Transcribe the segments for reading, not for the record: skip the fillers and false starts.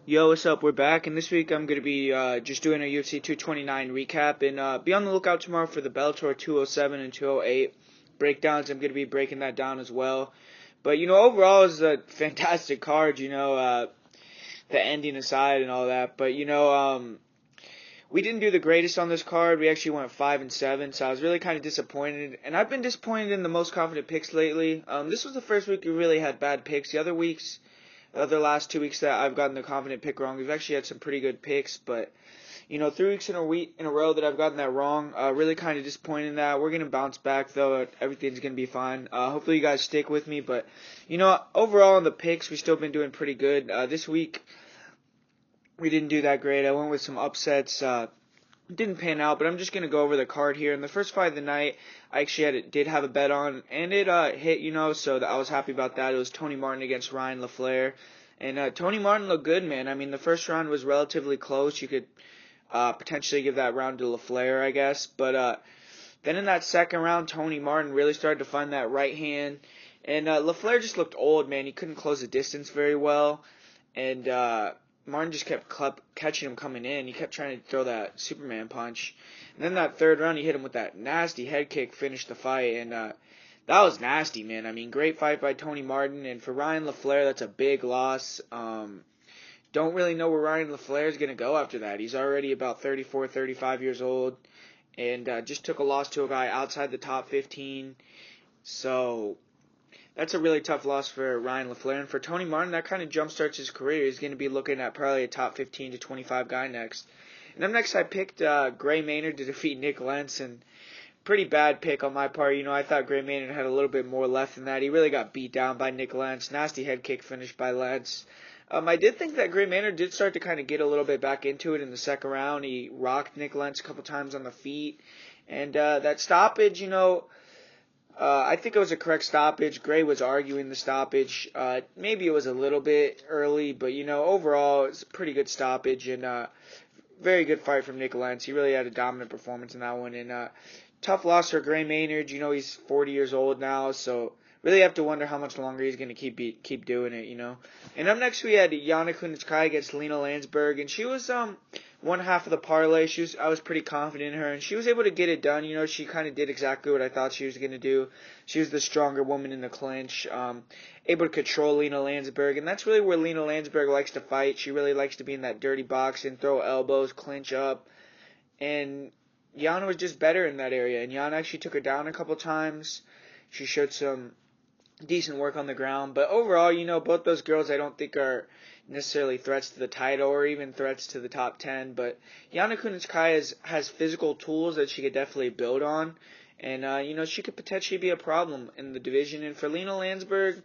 Yo, what's up? We're back, and this week I'm going to be just doing a UFC 229 recap, and be on the lookout tomorrow for the Bellator 207 and 208 breakdowns. I'm going to be breaking that down as well. But, overall it's a fantastic card, the ending aside and all that. But, we didn't do the greatest on this card. We actually went 5-7, so I was really kind of disappointed. And I've been disappointed in the most confident picks lately. This was the first week we really had bad picks. The other last 2 weeks that I've gotten the confident pick wrong, we've actually had some pretty good picks, but 3 weeks in a row that I've gotten that wrong, really kind of disappointed in that. We're gonna bounce back though. Everything's gonna be fine. Hopefully you guys stick with me, but overall in the picks, we've still been doing pretty good. This week we didn't do that great. I went with some upsets. Didn't pan out, but I'm just gonna go over the card here. In the first fight of the night, I actually did have a bet on, and it hit, so I was happy about that. It was Tony Martin against Ryan LaFlare, and Tony Martin looked good, man. I mean, the first round was relatively close. You could potentially give that round to LaFlare, I guess, but then in that second round, Tony Martin really started to find that right hand, and LaFlare just looked old, man. He couldn't close the distance very well, and Martin just kept catching him coming in. He kept trying to throw that Superman punch. And then that third round, he hit him with that nasty head kick, finished the fight. And that was nasty, man. I mean, great fight by Tony Martin. And for Ryan LaFlare, that's a big loss. Don't really know where Ryan LaFlare is going to go after that. He's already about 34, 35 years old. And just took a loss to a guy outside the top 15. So that's a really tough loss for Ryan LaFlare. And for Tony Martin, that kind of jumpstarts his career. He's going to be looking at probably a top 15 to 25 guy next. And up next, I picked Gray Maynard to defeat Nick Lentz. And pretty bad pick on my part. I thought Gray Maynard had a little bit more left than that. He really got beat down by Nick Lentz. Nasty head kick finish by Lentz. I did think that Gray Maynard did start to kind of get a little bit back into it in the second round. He rocked Nick Lentz a couple times on the feet. And that stoppage, I think it was a correct stoppage. Gray was arguing the stoppage. Maybe it was a little bit early, but, overall, it's a pretty good stoppage. And very good fight from Nick Lentz. He really had a dominant performance in that one. And tough loss for Gray Maynard. He's 40 years old now, so really have to wonder how much longer he's going to keep doing it, And up next, we had Yana Kunitskaya against Lina Landsberg. And she was one half of the parlay. I was pretty confident in her, and she was able to get it done. She kind of did exactly what I thought she was going to do. She was the stronger woman in the clinch, able to control Lina Landsberg, and that's really where Lina Landsberg likes to fight. She really likes to be in that dirty boxing, throw elbows, clinch up, and Yana was just better in that area, and Yana actually took her down a couple times. She showed some decent work on the ground, but overall, both those girls I don't think are necessarily threats to the title or even threats to the top 10, but Yana Kunitskaya has physical tools that she could definitely build on, and she could potentially be a problem in the division. And for Lina Landsberg,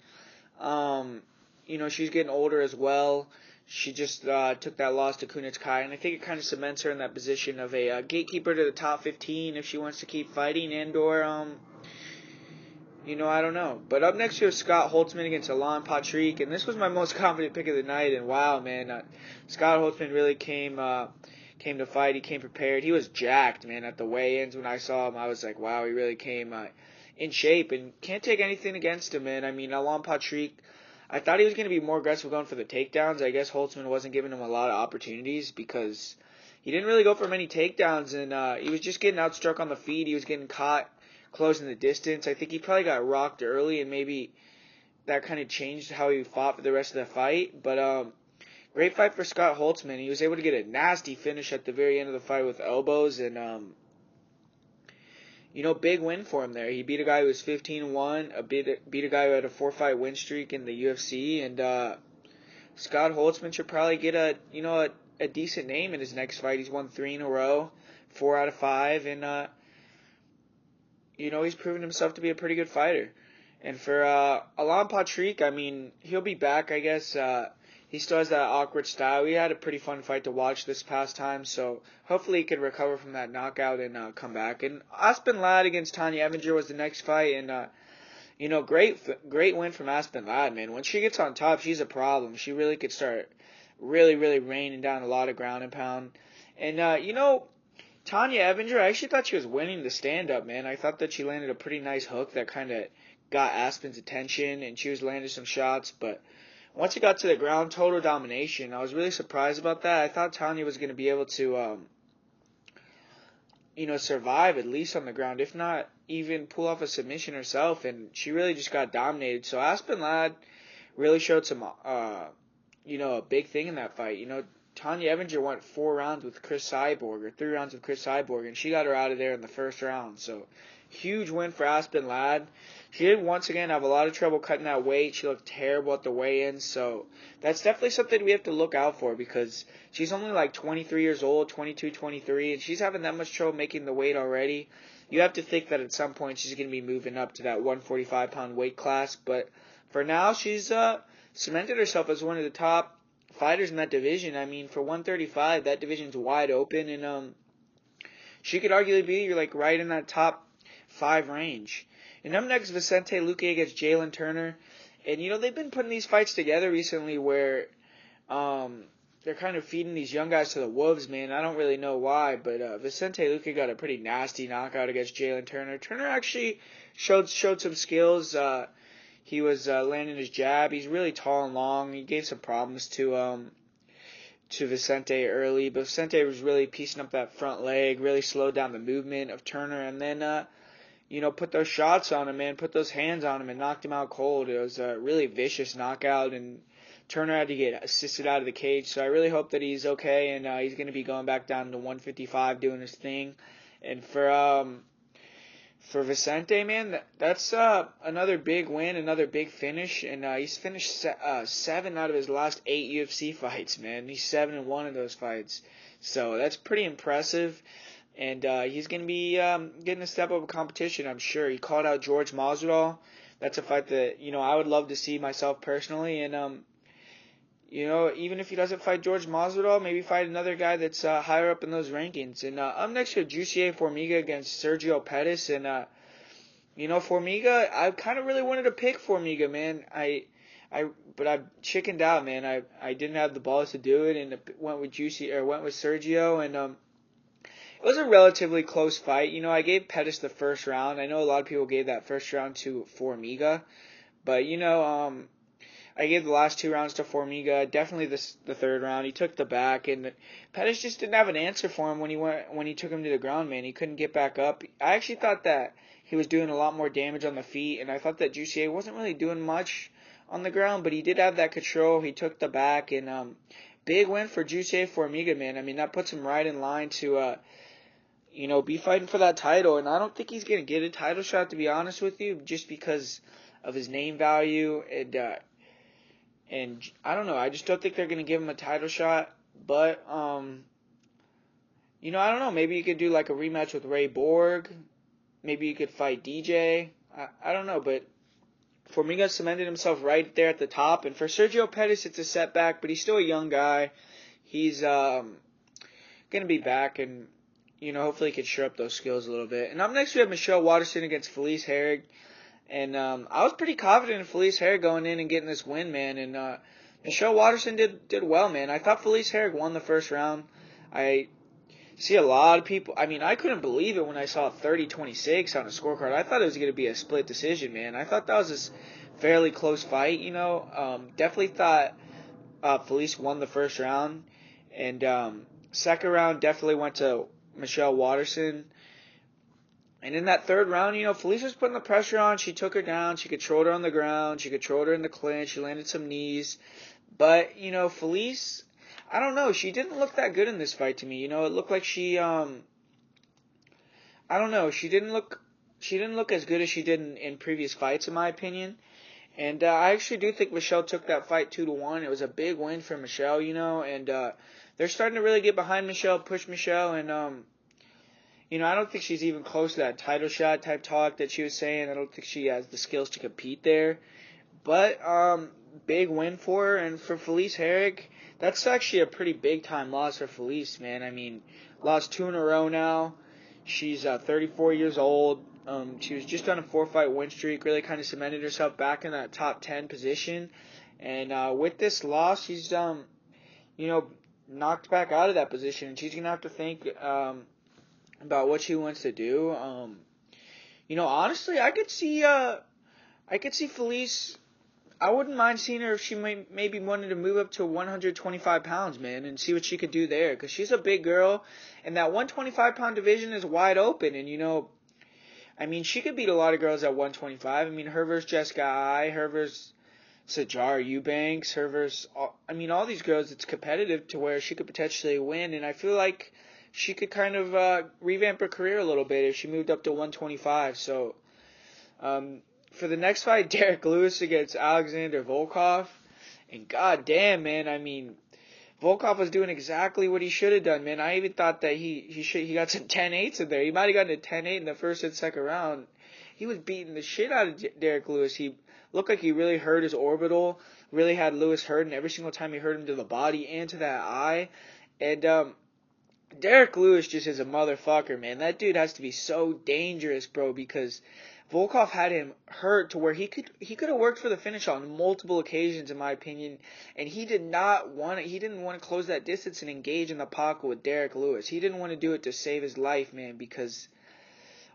she's getting older as well. She just took that loss to Kunitskaya, and I think it kind of cements her in that position of a gatekeeper to the top 15 if she wants to keep fighting, and/or I don't know. But up next, we have Scott Holtzman against Alan Patrick, and this was my most confident pick of the night. And wow, man, Scott Holtzman really came to fight. He came prepared. He was jacked, man, at the weigh-ins. When I saw him, I was like, wow, he really came in shape, and can't take anything against him, man. I mean, Alan Patrick, I thought he was going to be more aggressive going for the takedowns. I guess Holtzman wasn't giving him a lot of opportunities because he didn't really go for many takedowns, and he was just getting outstruck on the feet. He was getting caught closing the distance. I think he probably got rocked early, and maybe that kind of changed how he fought for the rest of the fight. But great fight for Scott Holtzman. He was able to get a nasty finish at the very end of the fight with elbows, and big win for him there. He beat a guy who was 15-1, beat a guy who had a 4-fight win streak in the UFC, and Scott Holtzman should probably get a decent name in his next fight. He's won 3 in a row, 4 out of 5, and he's proven himself to be a pretty good fighter. And for Alan Patrick, I mean, he'll be back, I guess. He still has that awkward style. He had a pretty fun fight to watch this past time, so hopefully he can recover from that knockout and come back. And Aspen Ladd against Tonya Evinger was the next fight, and great win from Aspen Ladd, man. When she gets on top, she's a problem. She really could start really raining down a lot of ground and pound. And Tonya Evinger, I actually thought she was winning the stand-up, man. I thought that she landed a pretty nice hook that kind of got Aspen's attention, and she was landing some shots, but once it got to the ground, total domination. I was really surprised about that. I thought Tonya was going to be able to, survive at least on the ground, if not even pull off a submission herself, and she really just got dominated. So Aspen Ladd really showed some, a big thing in that fight. Tonya Evinger went 4 rounds with Chris Cyborg, or 3 rounds with Chris Cyborg, and she got her out of there in the first round. So, huge win for Aspen Ladd. She did once again have a lot of trouble cutting that weight. She looked terrible at the weigh-in. So, that's definitely something we have to look out for, because she's only like 23 years old, 22, 23, and she's having that much trouble making the weight already. You have to think that at some point she's going to be moving up to that 145-pound weight class. But for now, she's cemented herself as one of the top fighters in that division. I mean, for 135, that division's wide open, and she could arguably be right in that top 5 range. And up next, Vicente Luque against Jalen Turner. And they've been putting these fights together recently where they're kind of feeding these young guys to the wolves, man. I don't really know why, but Vicente Luque got a pretty nasty knockout against Jalen Turner. Turner actually showed some skills. He was landing his jab. He's really tall and long. He gave some problems to Vicente early, but Vicente was really piecing up that front leg, really slowed down the movement of Turner, and then put those shots on him, man, put those hands on him and knocked him out cold. It was a really vicious knockout, and Turner had to get assisted out of the cage, so I really hope that he's okay, and he's going to be going back down to 155 doing his thing. And for Vicente, man, that's another big win, another big finish, and he's finished 7 out of his last 8 UFC fights, man. He's 7-1 in those fights, so that's pretty impressive, and he's going to be getting a step up of competition, I'm sure. He called out George Masvidal. That's a fight that, I would love to see myself personally, and even if he doesn't fight George Masvidal, maybe fight another guy that's higher up in those rankings. And up next, we have Jussier Formiga against Sergio Pettis. And, Formiga, I kind of really wanted to pick Formiga, man. But I chickened out, man. I didn't have the balls to do it, and went with Sergio. And it was a relatively close fight. I gave Pettis the first round. I know a lot of people gave that first round to Formiga. But, I gave the last 2 rounds to Formiga. Definitely the third round. He took the back, and Pettis just didn't have an answer for him when he took him to the ground, man. He couldn't get back up. I actually thought that he was doing a lot more damage on the feet, and I thought that Jussier wasn't really doing much on the ground, but he did have that control. He took the back, and big win for Jussier Formiga, man. I mean, that puts him right in line to be fighting for that title, and I don't think he's going to get a title shot, to be honest with you, just because of his name value, and I don't know. I just don't think they're going to give him a title shot. But, I don't know. Maybe you could do like a rematch with Ray Borg. Maybe you could fight DJ. I don't know. But Formiga cemented himself right there at the top. And for Sergio Pettis, it's a setback. But he's still a young guy. He's going to be back. And, hopefully he can shore up those skills a little bit. And up next, we have Michelle Waterson against Felice Herrig. And I was pretty confident in Felice Herrig going in and getting this win, man. And Michelle Waterson did well, man. I thought Felice Herrig won the first round. I see a lot of people. I mean, I couldn't believe it when I saw 30-26 on a scorecard. I thought it was going to be a split decision, man. I thought that was a fairly close fight, Definitely thought Felice won the first round. And second round definitely went to Michelle Waterson. And in that third round, Felice was putting the pressure on. She took her down. She controlled her on the ground. She controlled her in the clinch. She landed some knees. But, Felice, I don't know. She didn't look that good in this fight to me. It looked like she, I don't know. She didn't look as good as she did in previous fights, in my opinion. And I actually do think Michelle took that fight 2-1. It was a big win for Michelle, and they're starting to really get behind Michelle, push Michelle, and, I don't think she's even close to that title shot type talk that she was saying. I don't think she has the skills to compete there. But big win for her. And for Felice Herrig, that's actually a pretty big-time loss for Felice, man. I mean, lost 2 in a row now. She's 34 years old. She was just on a 4-fight win streak, really kind of cemented herself back in that top 10 position. And with this loss, she's, knocked back out of that position. And she's going to have to think about what she wants to do. Honestly, I could see Felice I wouldn't mind seeing her if she maybe wanted to move up to 125 pounds, man, and see what she could do there. Because she's a big girl, and that 125-pound division is wide open. And, I mean, she could beat a lot of girls at 125. I mean, her versus Jessica Ai, her versus Sajara Eubanks, her versus, all these girls, it's competitive to where she could potentially win. And I feel like she could kind of revamp her career a little bit if she moved up to 125. So, for the next fight, Derrick Lewis against Alexander Volkov. And goddamn, man, I mean, Volkov was doing exactly what he should have done, man. I even thought that he got some 10-8s in there. He might have gotten a 10-8 in the first and second round. He was beating the shit out of Derrick Lewis. He looked like he really hurt his orbital, really had Lewis hurt, and every single time he hurt him to the body and to that eye. And Derrick Lewis just is a motherfucker, man. That dude has to be so dangerous, bro, because Volkov had him hurt to where he could have worked for the finish on multiple occasions, in my opinion, and he didn't want to close that distance and engage in the pocket with Derrick Lewis. He didn't want to do it to save his life, man, because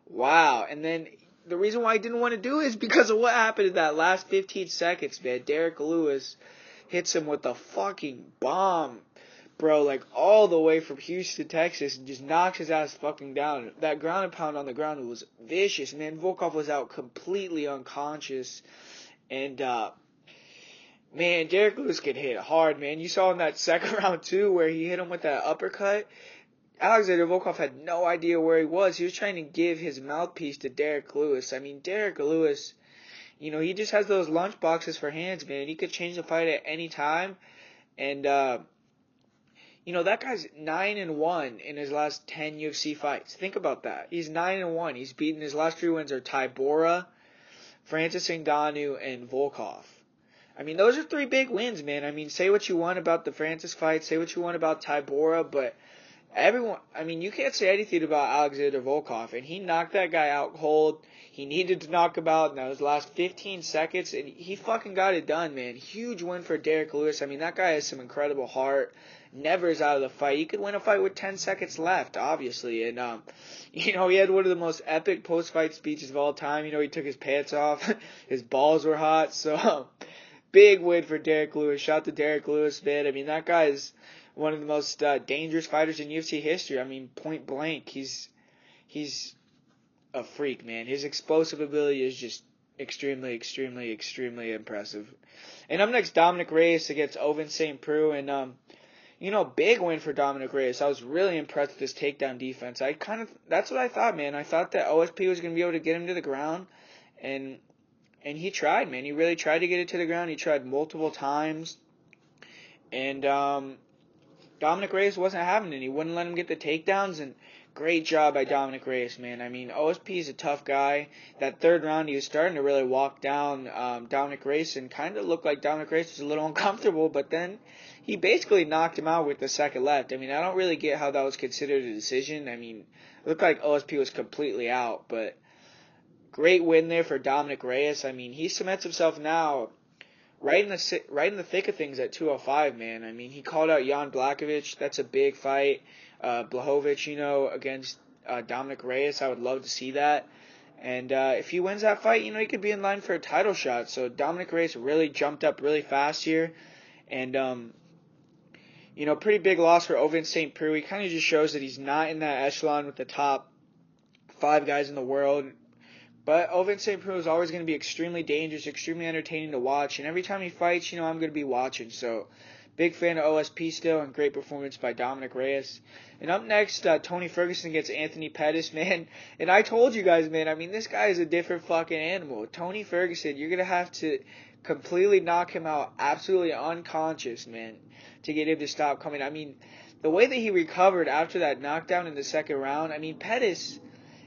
wow. And then the reason why he didn't want to do it is because of what happened in that last 15 seconds, man. Derrick Lewis hits him with a fucking bomb, bro, like all the way from Houston, Texas, and just knocks his ass fucking down. That ground and pound on the ground was vicious, man. Volkov was out completely unconscious. And, man, Derrick Lewis could hit hard, man. You saw in that second round, too, where he hit him with that uppercut. Alexander Volkov had no idea where he was. He was trying to give his mouthpiece to Derrick Lewis. I mean, Derrick Lewis, he just has those lunch boxes for hands, man. He could change the fight at any time. And, that guy's 9-1 in his last 10 UFC fights. Think about that. He's 9-1. He's beaten, his last 3 wins are Tybura, Francis Ngannou, and Volkov. I mean, those are 3 big wins, man. I mean, say what you want about the Francis fight, say what you want about Tybura, but you can't say anything about Alexander Volkov, and he knocked that guy out cold. He needed to knock him out in those last 15 seconds, and he fucking got it done, man. Huge win for Derrick Lewis. I mean, that guy has some incredible heart. Never is out of the fight. He could win a fight with 10 seconds left, obviously. And, he had one of the most epic post-fight speeches of all time. He took his pants off. His balls were hot. So, big win for Derrick Lewis. Shout out to Derrick Lewis, man. I mean, that guy is one of the most dangerous fighters in UFC history. I mean, point blank, he's a freak, man. His explosive ability is just extremely, extremely, extremely impressive. And up next, Dominick Reyes against Ovince St. Preux. And, big win for Dominick Reyes. I was really impressed with his takedown defense. That's what I thought, man. I thought that OSP was going to be able to get him to the ground. And he tried, man. He really tried to get it to the ground. He tried multiple times. And, Dominick Reyes wasn't having it. He wouldn't let him get the takedowns, and great job by Dominick Reyes, man. I mean, OSP is a tough guy. That third round, he was starting to really walk down Dominick Reyes, and kind of looked like Dominick Reyes was a little uncomfortable, but then he basically knocked him out with the second left. I mean, I don't really get how that was considered a decision. I mean, it looked like OSP was completely out, but great win there for Dominick Reyes. I mean, he cements himself now right in the thick of things at 205, man. I mean, he called out Jan Blachowicz. That's a big fight. Blachowicz, against Dominick Reyes. I would love to see that. And if he wins that fight, he could be in line for a title shot. So Dominick Reyes really jumped up really fast here. And, pretty big loss for Ovince St. Preux. He kind of just shows that he's not in that echelon with the top 5 guys in the world. But Ovince St. Preux is always going to be extremely dangerous, extremely entertaining to watch. And every time he fights, I'm going to be watching. So, big fan of OSP still, and great performance by Dominick Reyes. And up next, Tony Ferguson against Anthony Pettis, man. And I told you guys, man, I mean, this guy is a different fucking animal. Tony Ferguson, you're going to have to completely knock him out, absolutely unconscious, man, to get him to stop coming. I mean, the way that he recovered after that knockdown in the second round, I mean, Pettis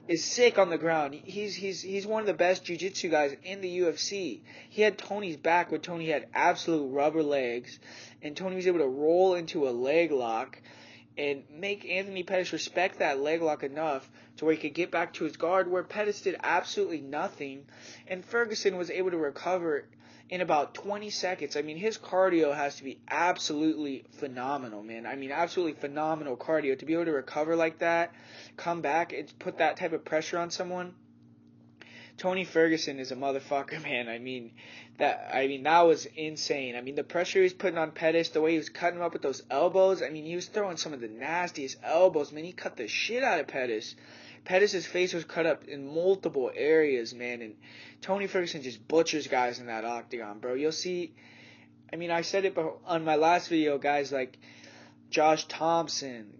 is sick on the ground. He's one of the best jiu-jitsu guys in the UFC. He had Tony's back when Tony had absolute rubber legs, and Tony was able to roll into a leg lock and make Anthony Pettis respect that leg lock enough to where he could get back to his guard, where Pettis did absolutely nothing, and Ferguson was able to recover in about 20 seconds. I mean, his cardio has to be absolutely phenomenal, man. I mean, absolutely phenomenal cardio. To be able to recover like that, come back, and put that type of pressure on someone, Tony Ferguson is a motherfucker, man. That was insane. I mean, the pressure he was putting on Pettis, the way he was cutting him up with those elbows. I mean, he was throwing some of the nastiest elbows, man. He cut the shit out of Pettis. Pettis' face was cut up in multiple areas, man, and Tony Ferguson just butchers guys in that octagon, bro. You'll see. I mean, I said it on my last video, guys like Josh Thompson,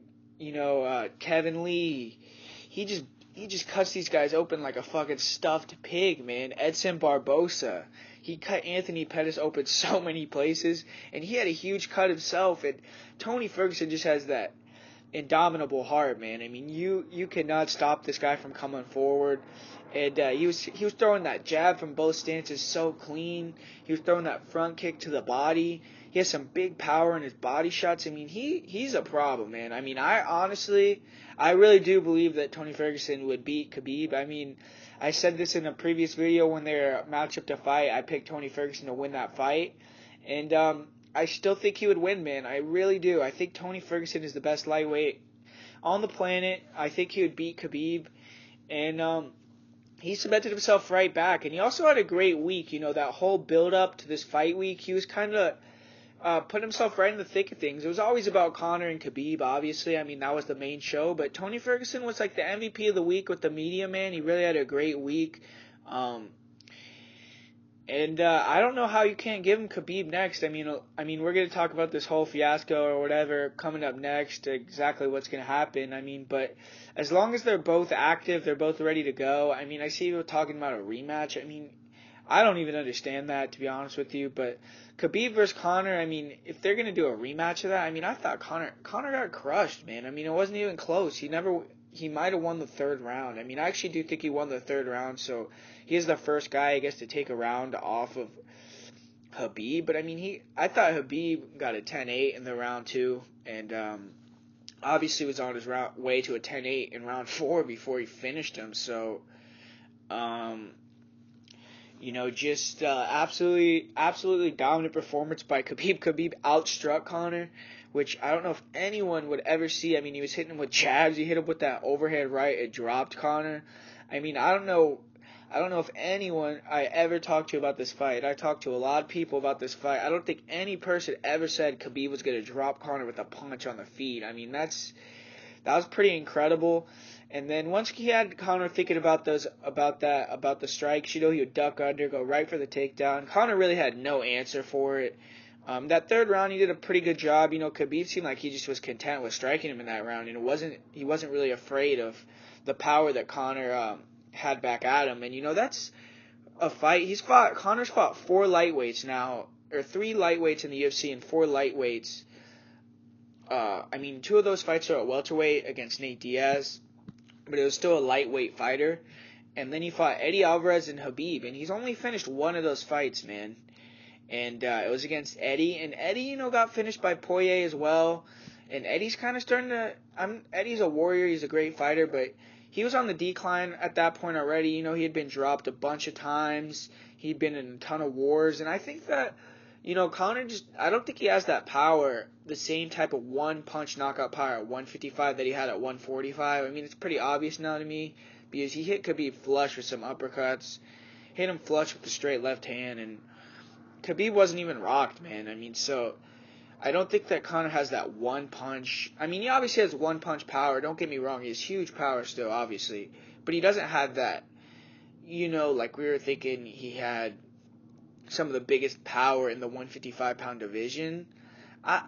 Kevin Lee. He just cuts these guys open like a fucking stuffed pig, man. Edson Barbosa. He cut Anthony Pettis open so many places, and he had a huge cut himself. And Tony Ferguson just has that indomitable heart, man. I mean, you cannot stop this guy from coming forward. And he was throwing that jab from both stances so clean. He was throwing that front kick to the body. He has some big power in his body shots. I mean, he's a problem, man. I mean, I really do believe that Tony Ferguson would beat Khabib. I mean, I said this in a previous video when they were matched up to fight. I picked Tony Ferguson to win that fight. And I still think he would win, man. I really do. I think Tony Ferguson is the best lightweight on the planet. I think he would beat Khabib. And he cemented himself right back. And he also had a great week. That whole build-up to this fight week, he was kind of put himself right in the thick of things. It was always about Conor and Khabib, obviously. I mean, that was the main show. But Tony Ferguson was like the MVP of the week with the media, man. He really had a great week. And I don't know how you can't give him Khabib next. I mean, we're going to talk about this whole fiasco or whatever coming up next, exactly what's going to happen. I mean, but as long as they're both active, they're both ready to go. I mean, I see people talking about a rematch. I mean, I don't even understand that, to be honest with you. But Khabib versus Conor, I mean, if they're going to do a rematch of that, I mean, I thought Conor got crushed, man. I mean, it wasn't even close. He might have won the third round. I mean, I actually do think he won the third round, so he is the first guy, I guess, to take a round off of Khabib. But, I mean, I thought Khabib got a 10-8 in the round 2, and obviously was on his way to a 10-8 in round 4 before he finished him. So, just absolutely dominant performance by Khabib. Khabib outstruck Conor, which I don't know if anyone would ever see. I mean, he was hitting him with jabs. He hit him with that overhead right. It dropped Conor. I mean, I don't know if anyone I ever talked to about this fight. I talked to a lot of people about this fight. I don't think any person ever said Khabib was going to drop Conor with a punch on the feet. I mean, that was pretty incredible. And then once he had Conor thinking about the strikes, he would duck under, go right for the takedown. Conor really had no answer for it. That third round, he did a pretty good job. Khabib seemed like he just was content with striking him in that round, and he wasn't really afraid of the power that Conor had back at him. And that's a fight. Conor's fought 4 lightweights now, or 3 lightweights in the UFC and 4 lightweights. 2 of those fights are at welterweight against Nate Diaz, but it was still a lightweight fighter. And then he fought Eddie Alvarez and Khabib, and he's only finished 1 of those fights, man. And it was against Eddie, and Eddie, got finished by Poirier as well. And Eddie's kind of starting to. Eddie's a warrior. He's a great fighter, but he was on the decline at that point already. He had been dropped a bunch of times. He'd been in a ton of wars, and I think that, Conor I don't think he has that power, the same type of one-punch knockout power at 155 that he had at 145. I mean, it's pretty obvious now to me, because he hit Khabib flush with some uppercuts, hit him flush with the straight left hand, and Khabib wasn't even rocked, man. I mean, so I don't think that Conor has that one punch. I mean, he obviously has one punch power. Don't get me wrong. He has huge power still, obviously. But he doesn't have that, like we were thinking he had some of the biggest power in the 155-pound division. I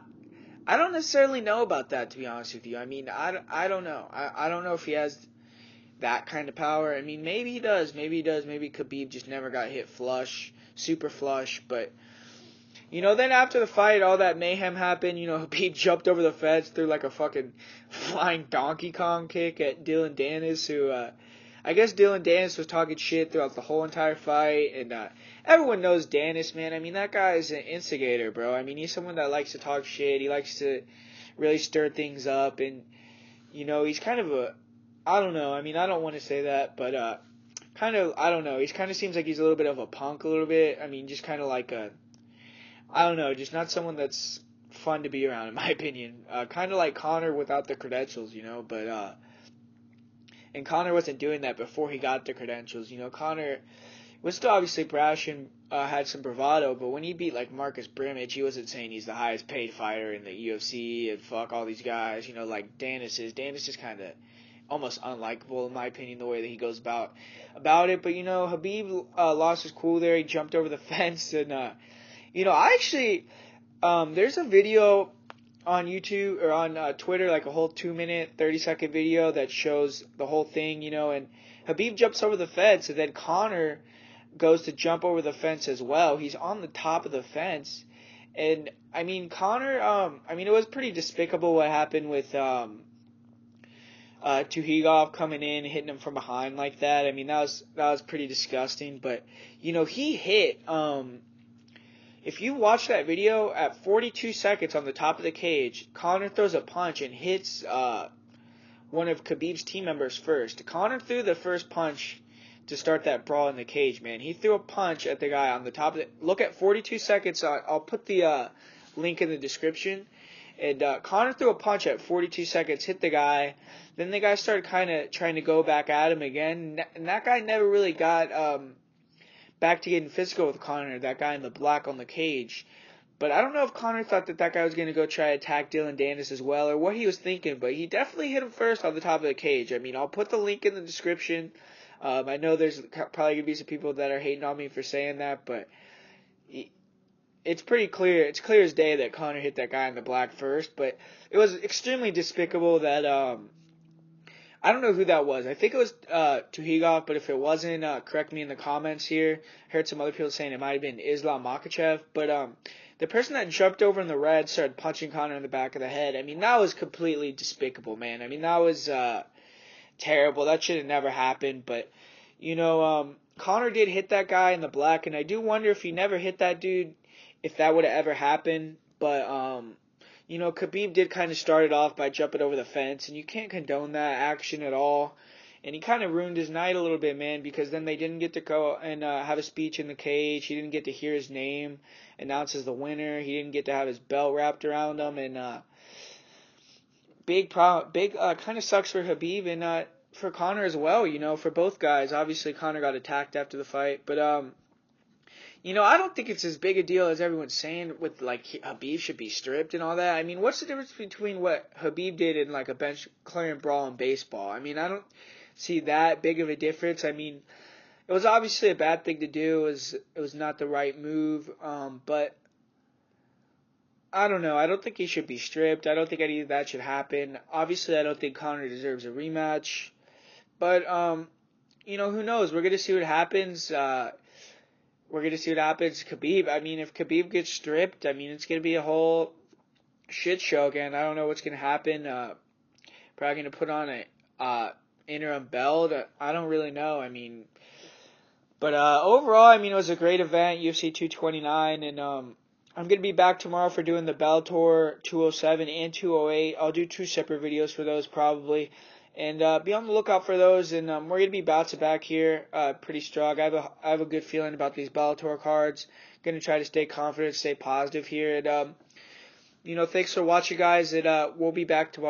don't necessarily know about that, to be honest with you. I mean, I don't know. I don't know if he has that kind of power. I mean, maybe he does. Maybe Khabib just never got hit flush, super flush. But, then after the fight, all that mayhem happened. Khabib jumped over the fence, threw like a fucking flying Donkey Kong kick at Dylan Dennis, who, I guess Dylan Dennis was talking shit throughout the whole entire fight. And everyone knows Dennis, man. I mean, that guy is an instigator, bro. I mean, he's someone that likes to talk shit. He likes to really stir things up. And, he's kind of I don't know. I mean, I don't want to say that, but I don't know. He kind of seems like he's a little bit of a punk a little bit. I mean, just kind of like I don't know, just not someone that's fun to be around, in my opinion. Kind of like Conor without the credentials, but And Conor wasn't doing that before he got the credentials. You know, Conor was still obviously brash and had some bravado, but when he beat like Marcus Brimage, he wasn't saying he's the highest paid fighter in the UFC and fuck all these guys. You know, like Danis is. Danis is kind of almost unlikable in my opinion the way that he goes about it. But you know, Khabib lost his cool there. He jumped over the fence, and you know, I actually there's a video on YouTube or on Twitter, like a whole 2-minute, 30-second video that shows the whole thing. You know, and Khabib jumps over the fence, and then Conor goes to jump over the fence as well. He's on the top of the fence, and I mean Conor. I mean, it was pretty despicable what happened with Tuhigov coming in, hitting him from behind like that. I mean, that was pretty disgusting. But you know, he hit. If you watch that video, at 42 seconds on the top of the cage, Conor throws a punch and hits one of Khabib's team members first. Conor threw the first punch to start that brawl in the cage, man. He threw a punch at the guy on the top of the... Look at 42 seconds. I'll put the link in the description. And Conor threw a punch at 42 seconds, hit the guy. Then the guy started kind of trying to go back at him again. And that guy never really got back to getting physical with Conor, that guy in the black on the cage. But I don't know if Conor thought that guy was going to go try to attack Dylan Danis as well, or what he was thinking. But he definitely hit him first on the top of the cage. I mean, I'll put the link in the description. I know there's probably going to be some people that are hating on me for saying that, but it's pretty clear. It's clear as day that Conor hit that guy in the black first, but it was extremely despicable that, I don't know who that was. I think it was Tuhigov, but if it wasn't, correct me in the comments here. I heard some other people saying it might have been Islam Makhachev, but the person that jumped over in the red started punching Conor in the back of the head. I mean, that was completely despicable, man. I mean, that was terrible. That should have never happened. But, you know, Conor did hit that guy in the black, and I do wonder if he never hit that dude, if that would have ever happened. But, you know, Khabib did kind of start it off by jumping over the fence, and you can't condone that action at all. And he kind of ruined his night a little bit, man, because then they didn't get to go and have a speech in the cage. He didn't get to hear his name announced as the winner. He didn't get to have his belt wrapped around him, and big kind of sucks for Khabib and for Conor as well, you know, for both guys. Obviously, Conor got attacked after the fight, but you know, I don't think it's as big a deal as everyone's saying with, like, Khabib should be stripped and all that. I mean, what's the difference between what Khabib did in, like, a bench clearing brawl in baseball? I mean, I don't see that big of a difference. I mean, it was obviously a bad thing to do. It was not the right move, but I don't know. I don't think he should be stripped. I don't think any of that should happen. Obviously, I don't think Conor deserves a rematch. But, you know, who knows? We're going to see what happens. We're going to see what happens. Khabib, I mean, if Khabib gets stripped, I mean, it's going to be a whole shit show again. I don't know what's going to happen. Probably going to put on a interim belt. I don't really know. I mean, but overall, I mean, it was a great event, UFC 229, and I'm going to be back tomorrow for doing the Bellator 207 and 208. I'll do 2 separate videos for those probably. And be on the lookout for those, and we're going to be bouncing back here pretty strong. I have a good feeling about these Bellator cards. Going to try to stay confident, stay positive here. And, you know, thanks for watching, guys, and we'll be back tomorrow.